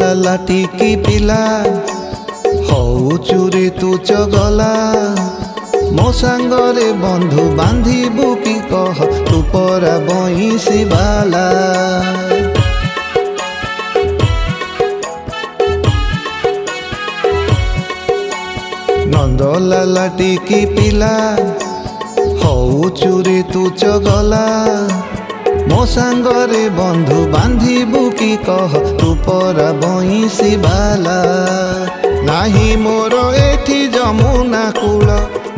ଲାଲା ଟିକି ପିଲା ହଉଚୁ ରେ ତୁ ଚଗଲା ମୋ ସାଙ୍ଗରେ ବନ୍ଧୁ ବାନ୍ଧିବୁ କି କହ ତୁ ପରା ବଇଁଶୀ ବାଲା। ନନ୍ଦଲାଲା ଟିକି ପିଲା ହଉଚୁ ରେ ତୁ ଚଗଲା ମୋ ସାଙ୍ଗରେ ବନ୍ଧୁ ବାନ୍ଧିବୁ କି କହ ତୁ ପରା ବଇଁଶୀ ବାଲା। ନାହିଁ ମୋର ଏଠି ଯମୁନା କୂଳ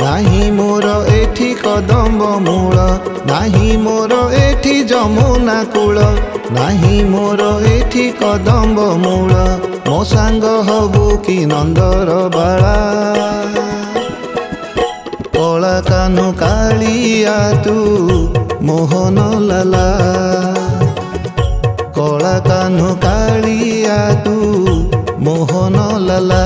ନାହିଁ ମୋର ଏଠି କଦମ୍ବ ମୂଳ ନାହିଁ ମୋର ଏଠି ଯମୁନା କୂଳ ନାହିଁ ମୋର ଏଠି କଦମ୍ବ ମୂଳ ମୋ ସାଙ୍ଗ ହବୁ କି ନନ୍ଦର ବାଳା। କଳା କାନୁ କାଳିଆ ତୁ ମୋହନ ଲାଲା କଳା କାନୁ କାଳିଆ ତୁ ମୋହନ ଲାଲା।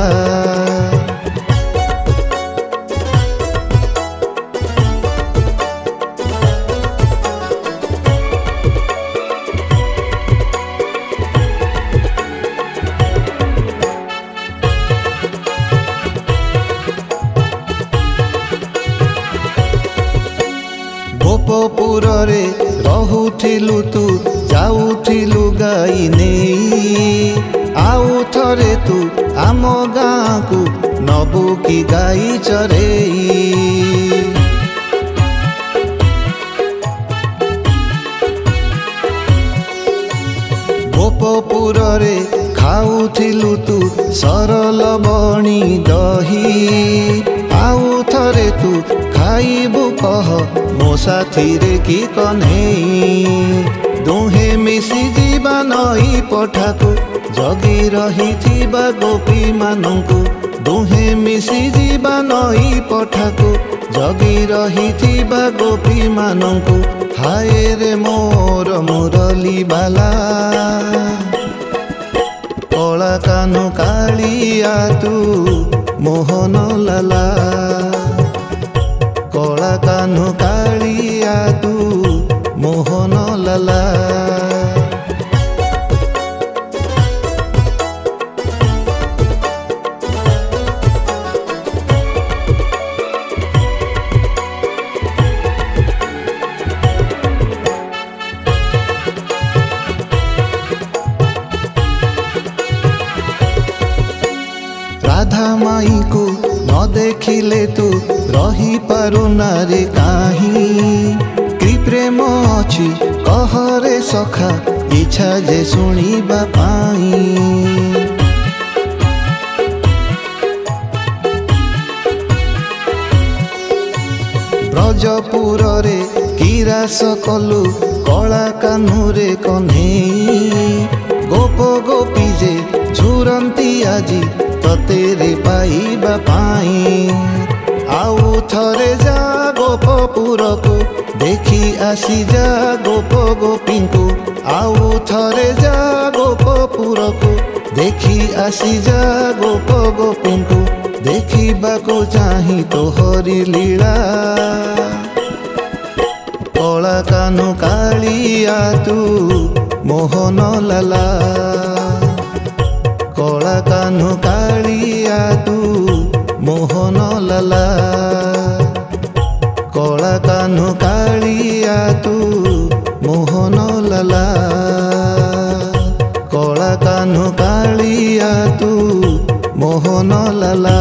ଗୋପପୁରରେ ରହୁଥିଲୁ ତୁ ଯାଉଥିଲୁ ଗାଈ ନେଇ ଆଉ ଥରେ ତୁ ଆମ ଗାଁକୁ ନବୁ କି ଗାଈ ଚରେଇ। ଗୋପପୁରରେ ଖାଉଥିଲୁ ତୁ ସରଲ ବଣି ଦହି ଆଉ ଥରେ ତୁ ଖାଇବୁ କହ ମୋ ସାଥିରେ କି କହ୍ନେଇ। ଦୁହେଁ ମିଶି ଯିବା ନଈ ପଠାକୁ ଜଗି ରହିଥିବା ଗୋପୀମାନଙ୍କୁ ଦୁହେଁ ମିଶି ଯିବା ନଈ ପଠାକୁ ଜଗି ରହିଥିବା ଗୋପୀମାନଙ୍କୁ ହାୟ ରେ ମୋର ମୁରଲି ବାଲା। କଳା କାନୁ କାଳିଆ ତୁ ମୋହନ ଲାଲା କଳା କାନୁ କାଳିଆ ତୁ ମୋହନ ଲାଲା। ରାଧା ମାଇଙ୍କୁ ନ ଦେଖିଲେ ତୁ ରହିପାରୁ ନାରେ କାହିଁ କି ପ୍ରେମ ଅଛି କହରେ ସଖା ଇଚ୍ଛା ଯେ ଶୁଣିବା ପାଇଁ। ବ୍ରଜପୁରରେ କି ରାସ କଲୁ କଳା କାହ୍ନୁରେ କହ୍ନେଇ ଗୋପ ଗୋପୀ ଯେ ଝୁରନ୍ତି ଆଜି ତତେରେ ପାଇବା ପାଇଁ। ଆଉ ଥରେ ଯା ଗୋପପୁରକୁ ଦେଖି ଆସି ଯା ଗୋପ ଗୋପୀଙ୍କୁ ଆଉ ଥରେ ଯା ଗୋପପୁରକୁ ଦେଖି ଆସି ଯା ଗୋପ ଗୋପୀଙ୍କୁ ଦେଖିବାକୁ ଚାହିଁ ତୋହରି ଲୀଳା। କଳା କାନୁ କାଳିଆ ତୁ ମୋହନ ଲାଲା କଳା କାନୁ କାଳିଆ ତୁ ମୋହନ ଲାଲା କଳା କାନୁ କାଳିଆ ତୁ ମୋହନ ଲାଲା କଳା କାନୁ କାଳିଆ ତୁ ମୋହନ ଲାଲା।